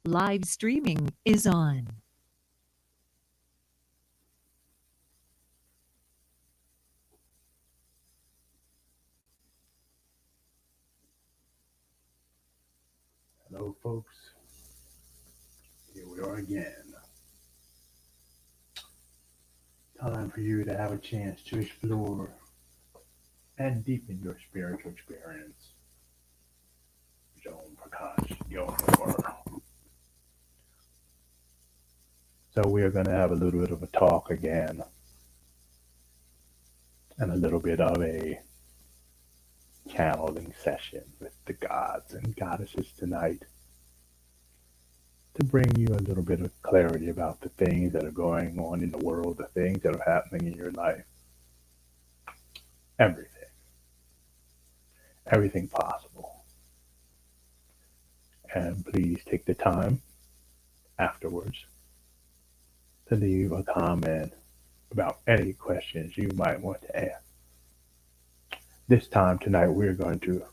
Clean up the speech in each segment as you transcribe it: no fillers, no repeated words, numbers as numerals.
Live streaming is on. Hello, folks. Here we are again. Time for you to have a chance to explore and deepen your spiritual experience. Joan Prakash, your So we are going to have a little bit of a talk again, and a little bit of a channeling session with the gods and goddesses tonight to bring you a little bit of clarity about the things that are going on in the world, the things that are happening in your life, everything, everything possible. And please take the time afterwards to leave a comment about any questions you might want to ask. This time tonight, we're going to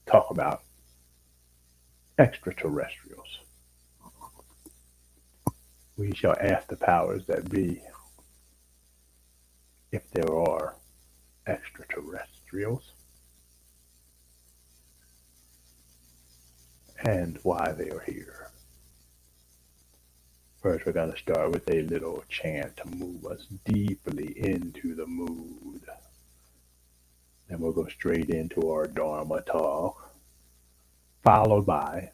talk about extraterrestrials. We shall ask the powers that be if there are extraterrestrials and why they are here. First, we're going to start with a little chant to move us deeply into the mood. Then we'll go straight into our Dharma talk, followed by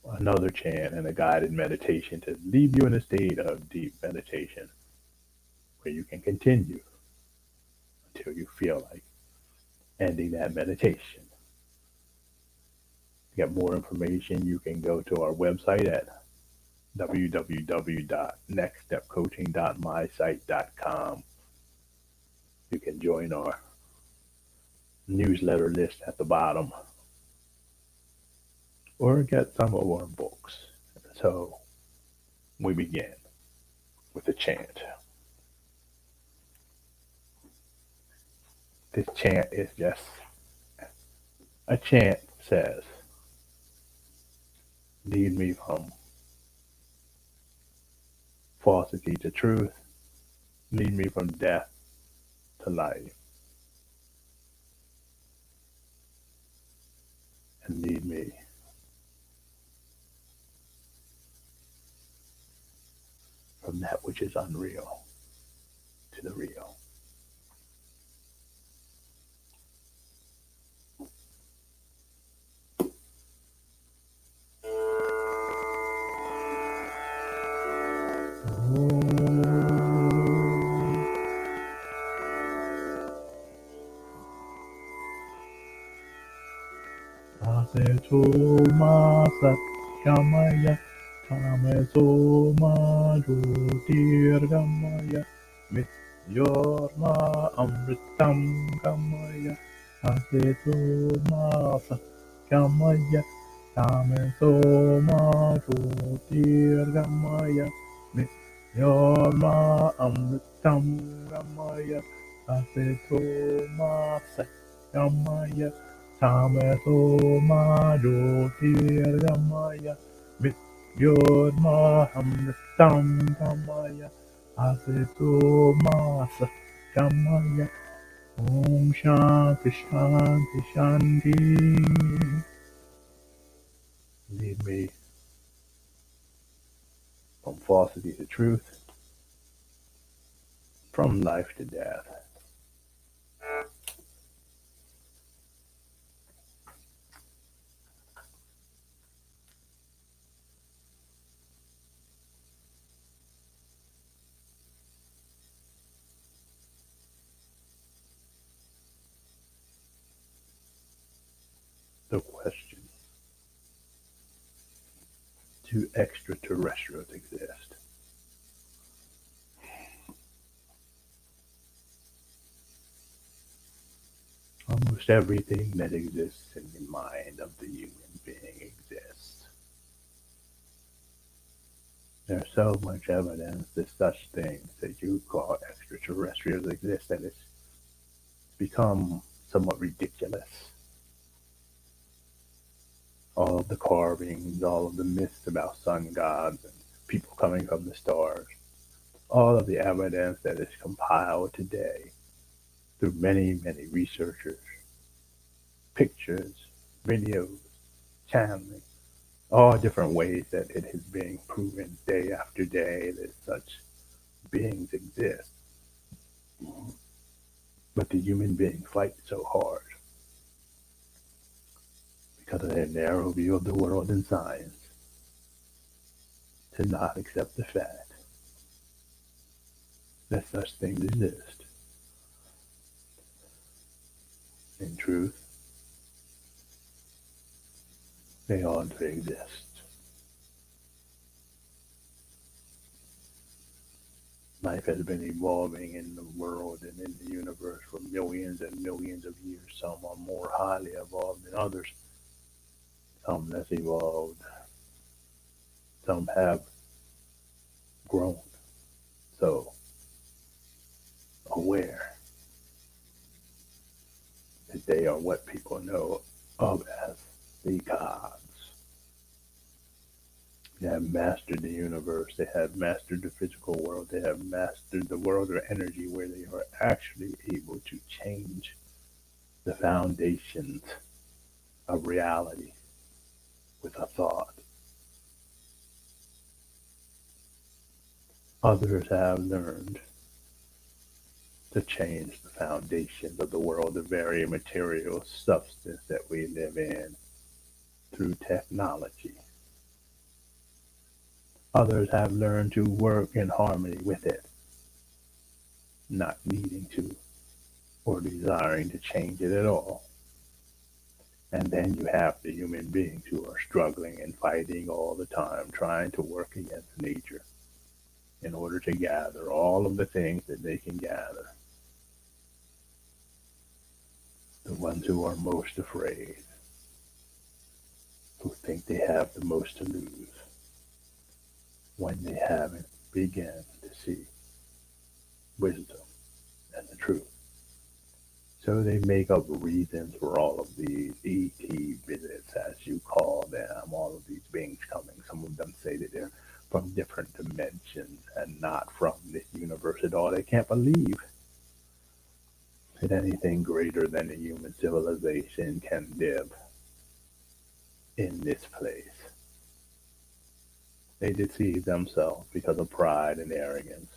another chant and a guided meditation to leave you in a state of deep meditation where you can continue until you feel like ending that meditation. To get more information, you can go to our website at www.nextstepcoaching.mysite.com. You can join our newsletter list at the bottom or get some of our books. So we begin with a chant. This chant is just a chant says, lead me from falsity to truth, lead me from death to life, and lead me from that which is unreal to the real. Asetu masat kamaya tamesu majutirgamaya mityorma amritam kamaya asetu masat kamaya tamesu majutirgamaya mityorma amritam kamaya asetu masat kamaya Tameso Majotirgamaya Vidyodma Amritam Kamaya Aseto Masa Kamaya Om Shanti Shanti Shanti. Lead me from falsity to truth, from life to death. The question: do extraterrestrials exist? Almost everything that exists in the mind of the human being exists. There's so much evidence that such things that you call extraterrestrials exist that it's become somewhat ridiculous. all of the carvings, all of the myths about sun gods and people coming from the stars, all of the evidence that is compiled today through many, many researchers, pictures, videos, channeling, all different ways that it is being proven day after day that such beings exist. But the human being fights so hard because of their narrow view of the world and science to not accept the fact that such things exist. In truth, they ought to exist. Life has been evolving in the world and in the universe for millions and millions of years. Some are more highly evolved than others, some less evolved, some have grown so aware that they are what people know of as the gods. They have mastered the universe, they have mastered the physical world, they have mastered the world of energy where they are actually able to change the foundations of reality with a thought. Others have learned to change the foundations of the world, the very material substance that we live in, through technology. Others have learned to work in harmony with it, not needing to or desiring to change it at all. And then you have the human beings who are struggling and fighting all the time, trying to work against nature in order to gather all of the things that they can gather. The ones who are most afraid, who think they have the most to lose, when they haven't begun to see wisdom and the truth. So they make up reasons for all of these ET visits, as you call them, all of these beings coming. Some of them say that they're from different dimensions and not from this universe at all. They can't believe that anything greater than a human civilization can live in this place. They deceive themselves because of pride and arrogance,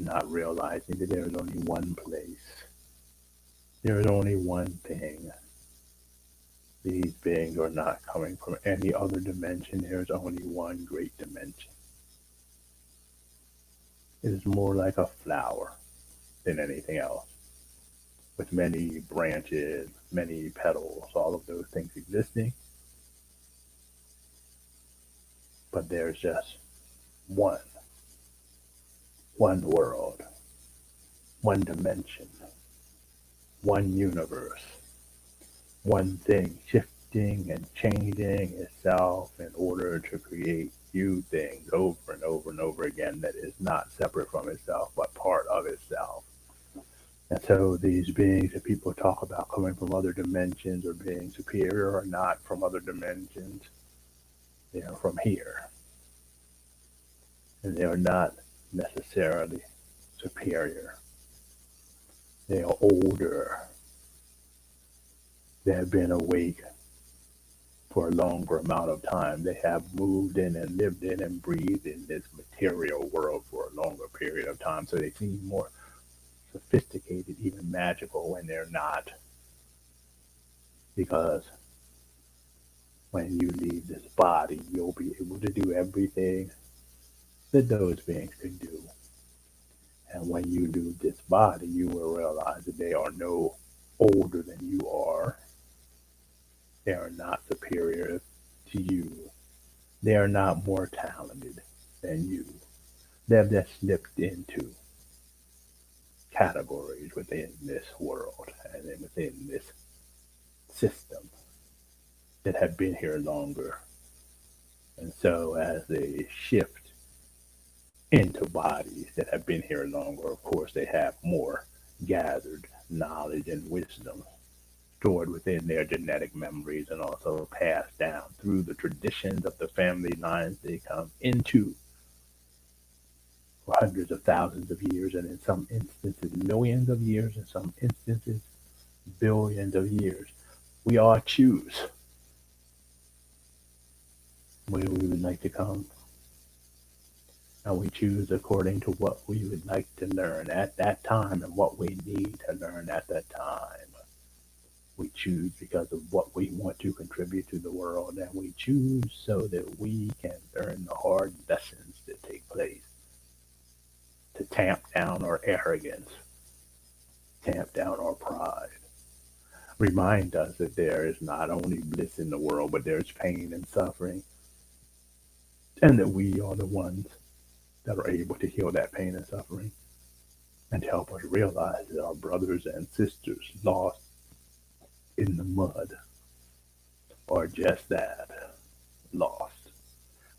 not realizing that there is only one place. There is only one thing. These beings are not coming from any other dimension. There is only one great dimension. It is more like a flower than anything else, with many branches, many petals, all of those things existing. But there's just one world, one dimension, one universe, one thing shifting and changing itself in order to create new things over and over and over again that is not separate from itself but part of itself. And so these beings that people talk about coming from other dimensions or being superior are not from other dimensions. They are from here. And they are not necessarily superior. They are older. They have been awake for a longer amount of time. They have moved in and lived in and breathed in this material world for a longer period of time. So they seem more sophisticated, even magical, when they're not. Because when you leave this body, you'll be able to do everything that those beings can do. And when you leave this body, you will realize that they are no older than you are. They are not superior to you. They are not more talented than you. They have just slipped into categories within this world and then within this system that have been here longer. And so as they shift into bodies that have been here longer, of course, they have more gathered knowledge and wisdom stored within their genetic memories and also passed down through the traditions of the family lines they come into for hundreds of thousands of years, and in some instances, millions of years, in some instances, billions of years. We all choose where we would like to come, and we choose according to what we would like to learn at that time and what we need to learn at that time. We choose because of what we want to contribute to the world, and we choose so that we can learn the hard lessons that take place to tamp down our arrogance, tamp down our pride, remind us that there is not only bliss in the world, but there's pain and suffering, and that we are the ones that are able to heal that pain and suffering, and to help us realize that our brothers and sisters lost in the mud are just that, lost,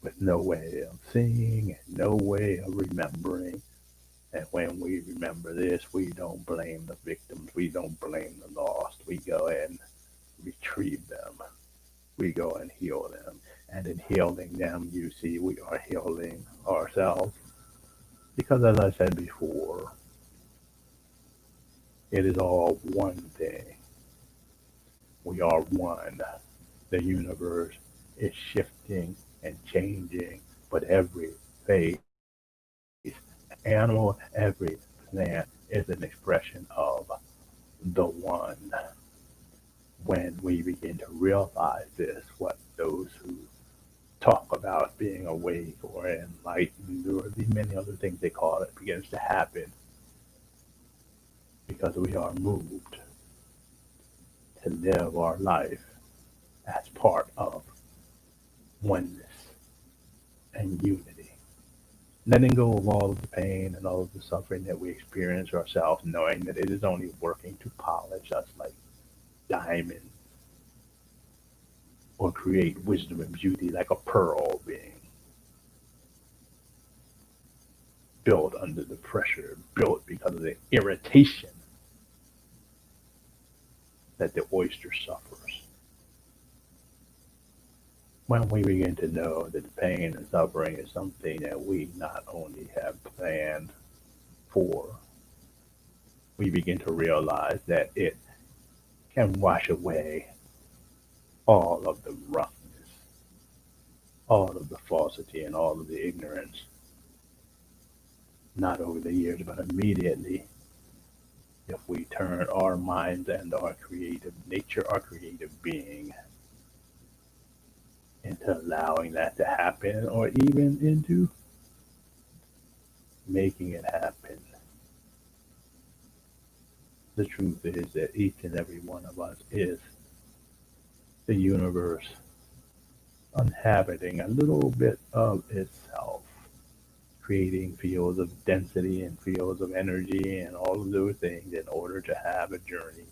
with no way of seeing and no way of remembering. And when we remember this, we don't blame the victims, we don't blame the lost. We go and retrieve them, we go and heal them. And in healing them, you see, we are healing ourselves. Because as I said before, it is all one thing. We are one. The universe is shifting and changing, but every phase, animal, every plant is an expression of the one. When we begin to realize this, what those who talk about being awake or enlightened or the many other things they call it begins to happen, because we are moved to live our life as part of oneness and unity. Letting go of all of the pain and all of the suffering that we experience ourselves, knowing that it is only working to polish us like diamonds, or create wisdom and beauty like a pearl being built under the pressure, built because of the irritation that the oyster suffers. When we begin to know that the pain and suffering is something that we not only have planned for, we begin to realize that it can wash away all of the roughness, all of the falsity, and all of the ignorance, not over the years, but immediately, if we turn our minds and our creative nature, our creative being, into allowing that to happen, or even into making it happen. The truth is that each and every one of us is the universe inhabiting a little bit of itself, creating fields of density and fields of energy and all of those things in order to have a journey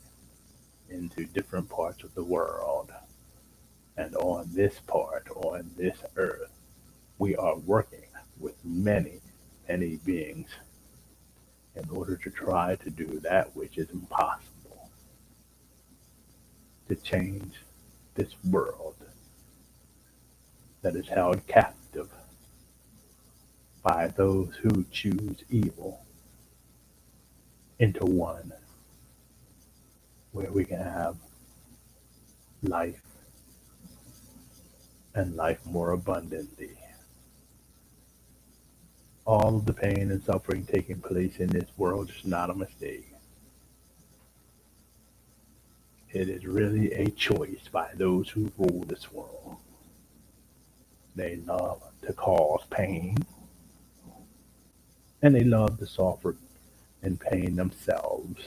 into different parts of the world. And on this part, on this earth, we are working with many, many beings in order to try to do that which is impossible, to change this world that is held captive by those who choose evil into one, where we can have life and life more abundantly. All of the pain and suffering taking place in this world is not a mistake. It is really a choice by those who rule this world. They love to cause pain, and they love to suffer in pain themselves.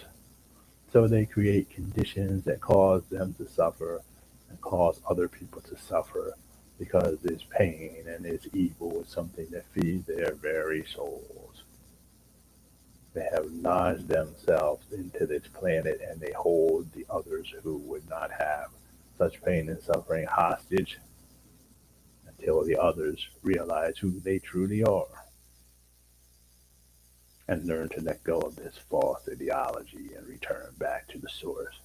So they create conditions that cause them to suffer and cause other people to suffer, because this pain and this evil is something that feeds their very souls. They have lodged themselves into this planet, and they hold the others who would not have such pain and suffering hostage until the others realize who they truly are and learn to let go of this false ideology and return back to the source.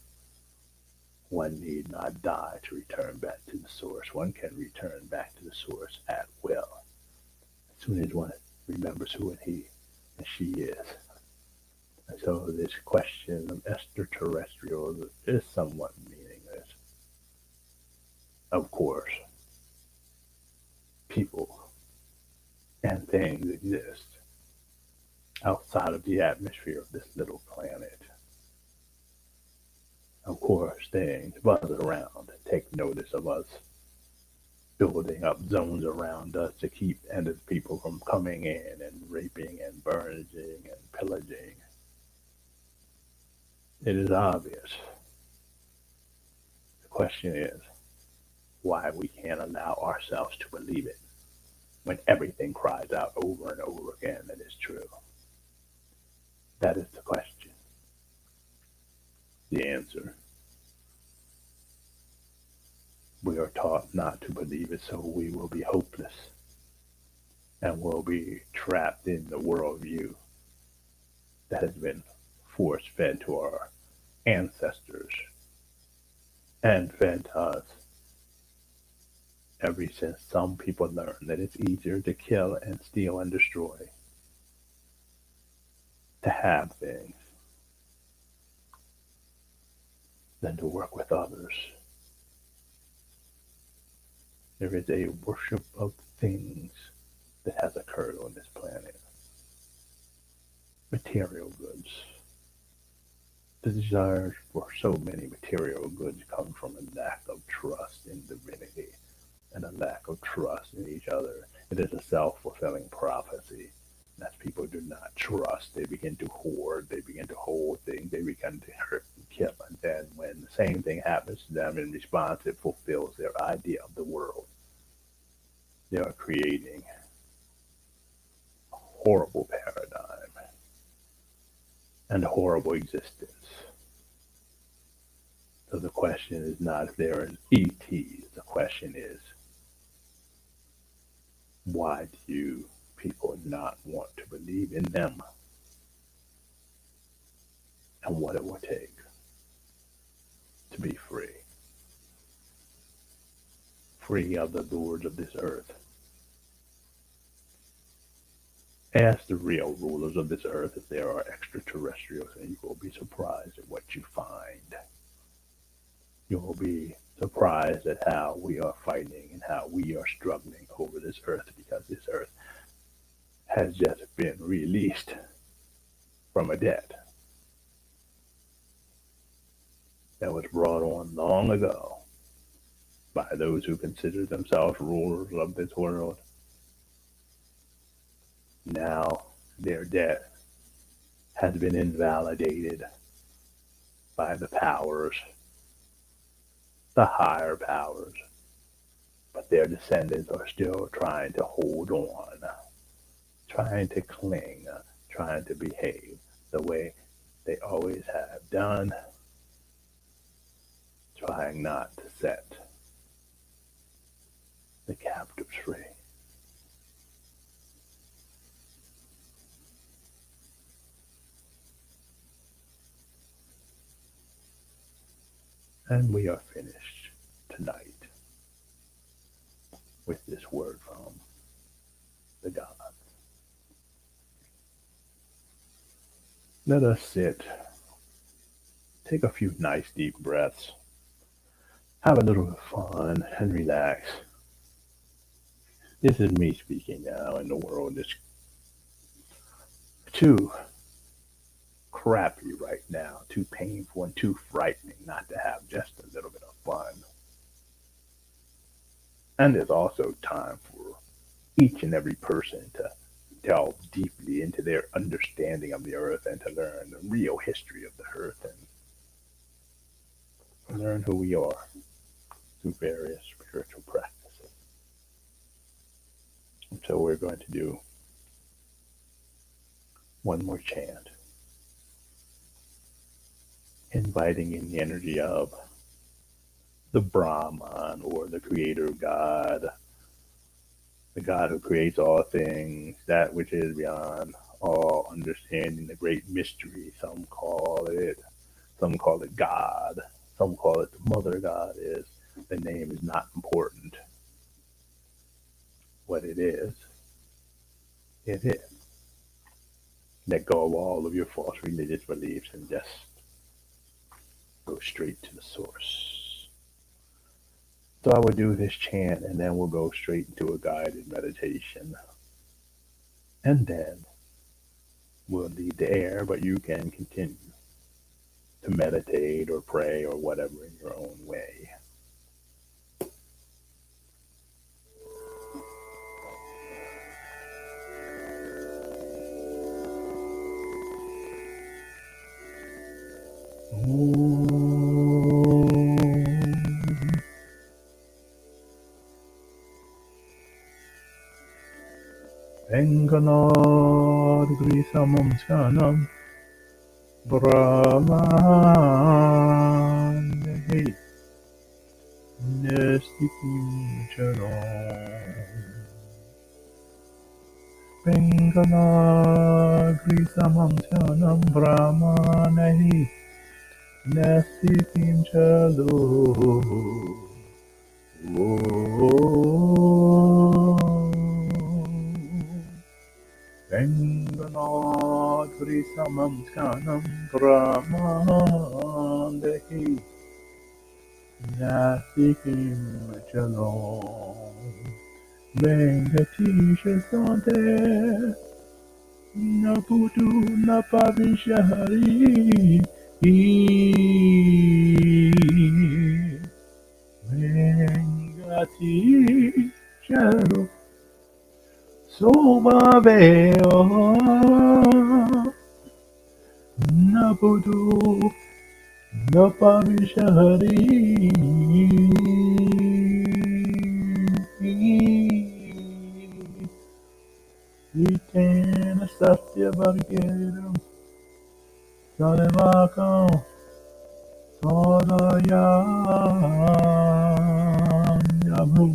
One need not die to return back to the source. One can return back to the source at will, as soon as one remembers who he and she is. And so this question of extraterrestrials is somewhat meaningless. Of course, people and things exist outside of the atmosphere of this little planet. Of course, things buzz around and take notice of us, building up zones around us to keep ended people from coming in and raping and burning and pillaging. It is obvious. The question is why we can't allow ourselves to believe it when everything cries out over and over again that it's true. That is the question. The answer. We are taught not to believe it, so we will be hopeless and will be trapped in the worldview that has been force fed to our ancestors and fed to us ever since some people learned that it's easier to kill and steal and destroy, to have things, than to work with others. There is a worship of things that has occurred on this planet. Material goods. The desires for so many material goods come from a lack of trust in divinity and a lack of trust in each other. It is a self-fulfilling prophecy. As people do not trust, they begin to hoard, they begin to hold things, they begin to hurt and kill. And then when the same thing happens to them in response, it fulfills their idea of the world. They are creating a horrible paradigm and a horrible existence. So the question is not if there are ETs. The question is, why do you people not want to believe in them and what it will take to be free? Free of the lords of this earth. Ask the real rulers of this earth if there are extraterrestrials, and you will be surprised at what you find. You will be surprised at how we are fighting and how we are struggling over this earth, because this earth has just been released from a debt that was brought on long ago by those who consider themselves rulers of this world. Now their debt has been invalidated by the powers, the higher powers, but their descendants are still trying to hold on, trying to cling, trying to behave the way they always have done, trying not to set the captives free. And we are finished tonight with this word from the gods. Let us sit, take a few nice deep breaths, have a little fun and relax. This is me speaking now, and the world is too crappy right now, too painful and too frightening not to have just a little bit of fun. And there's also time for each and every person to delve deeply into their understanding of the earth and to learn the real history of the earth and learn who we are through various spiritual practices. And so we're going to do one more chant, inviting in the energy of the Brahman, or the creator God, the God who creates all things, that which is beyond all understanding, the great mystery. Some call it God, some call it the mother goddess. The name is not important. What it is, it is. Let go of all of your false religious beliefs and just go straight to the source. So I will do this chant and then we'll go straight into a guided meditation. And then we'll leave the air, but you can continue to meditate or pray or whatever in your own way. Venganadgrisamam skanam brahmane nestikim charam. Venganagrisamam skanam brahmane nestikim charam. Venganadgrisamam skanam brahmanehi nasikim chalom. Vengatisha sante naputu napavishari. Vengatisha Somaveo Napudu Napavishari Itena Satya Vargeram Sarvakam Sadayam Yabhum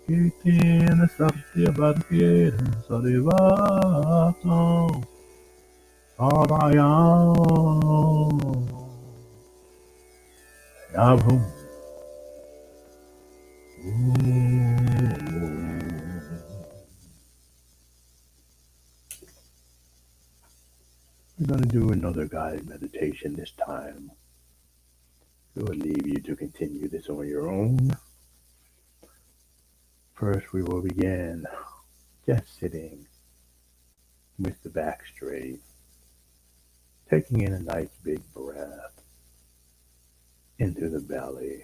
Itena Satya Vargeram Sarvakam Sadayam Yabhum. We're going to do another guided meditation this time. We will leave you to continue this on your own. First, we will begin just sitting with the back straight, taking in a nice big breath into the belly,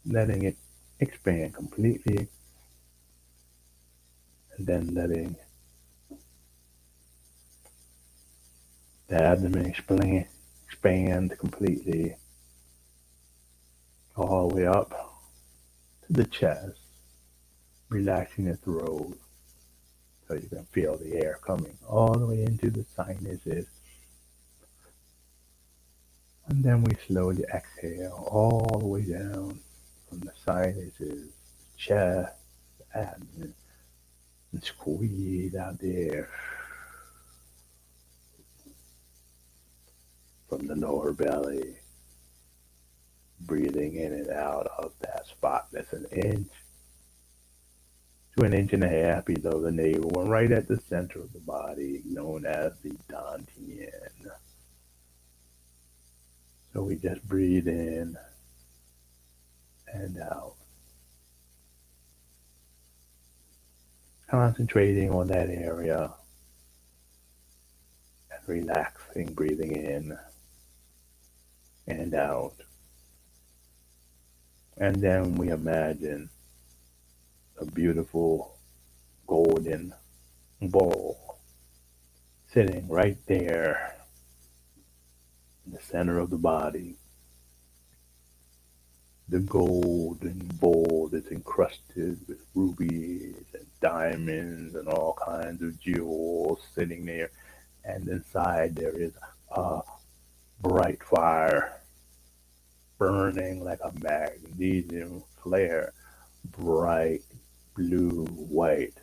letting it expand completely, and then letting the abdomen expand completely all the way up to the chest, relaxing the throat so you can feel the air coming all the way into the sinuses. And then we slowly exhale all the way down from the sinuses, chest, the abdomen, and squeeze out the air from the lower belly, breathing in and out of that spot that's an inch to an inch and a half below the navel and right at the center of the body, known as the dantian. So we just breathe in and out, concentrating on that area and relaxing, breathing in and out. And then we imagine a beautiful golden bowl sitting right there in the center of the body. The golden bowl that's encrusted with rubies and diamonds and all kinds of jewels sitting there. And inside there is a bright fire burning like a magnesium flare, bright blue white,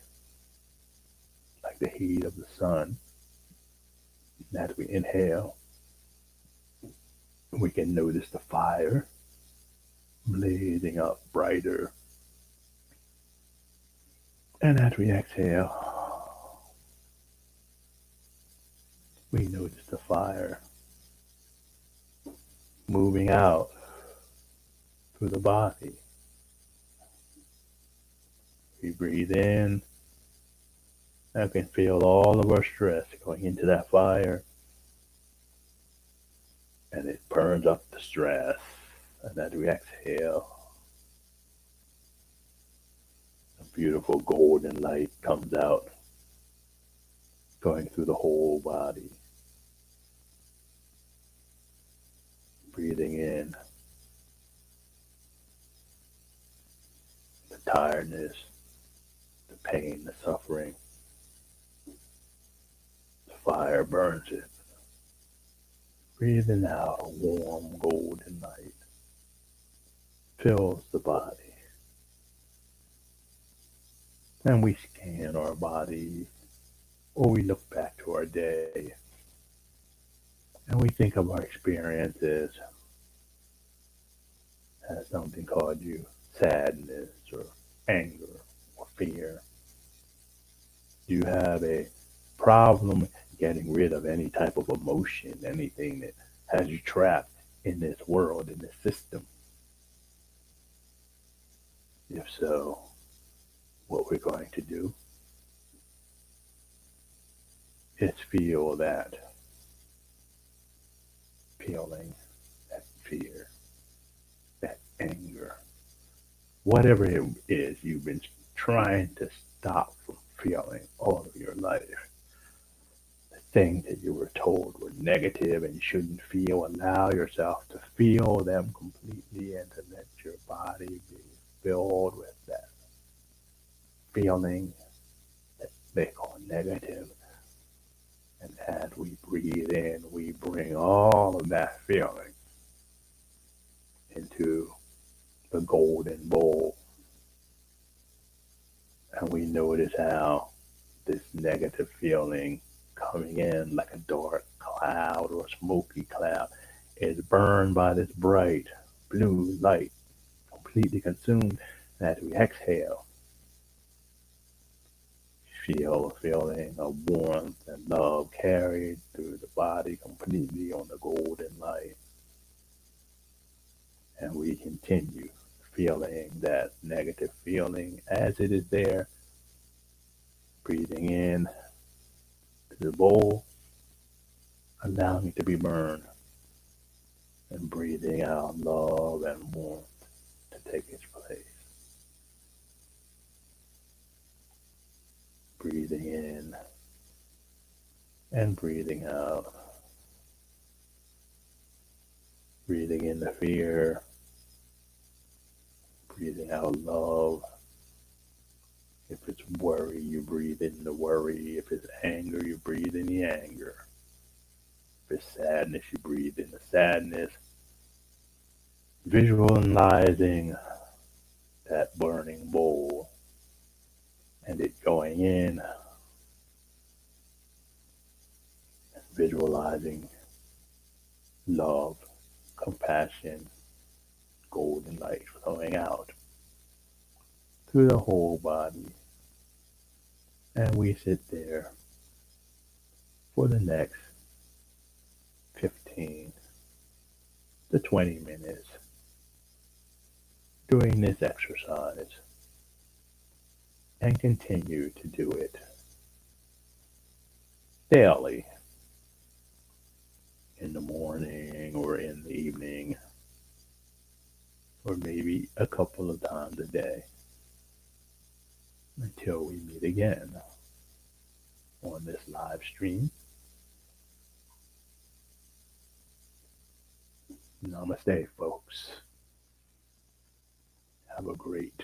like the heat of the sun. And as we inhale, We can notice the fire blazing up brighter. And as we exhale, we notice the fire moving out through the body. We breathe in and we can feel all of our stress going into that fire, and it burns up the stress. And as we exhale, a beautiful golden light comes out, going through the whole body. Breathing in the tiredness, the pain, the suffering. The fire burns it. Breathing out, a warm golden light fills the body. And we scan our body, or we look back to our day, and we think of our experiences as something called sadness or anger or fear. Do you have a problem getting rid of any type of emotion, anything that has you trapped in this world, in this system? If so, what we're going to do is feel that feeling, that fear, that anger, whatever it is you've been trying to stop from feeling all of your life. The things that you were told were negative and you shouldn't feel, allow yourself to feel them completely and to let your body be filled with that feeling that they call negative. And as we breathe in, we bring all of that feeling into the golden bowl. And we notice how this negative feeling coming in like a dark cloud or a smoky cloud is burned by this bright blue light, completely consumed. And as we exhale, feel a feeling of warmth and love carried through the body completely on the golden light. And we continue feeling that negative feeling as it is there, breathing in to the bowl, allowing it to be burned, and breathing out love and warmth to take its place. Breathing in and breathing out. Breathing in the fear, breathing out love. If it's worry, you breathe in the worry. If it's anger, you breathe in the anger. If it's sadness, you breathe in the sadness. Visualizing that burning bowl and it going in. Visualizing love, compassion, golden light flowing out through the whole body. And we sit there for the next 15 to 20 minutes doing this exercise and continue to do it daily, in the morning or in the evening, or maybe a couple of times a day, until we meet again on this live stream. Namaste, folks. Have a great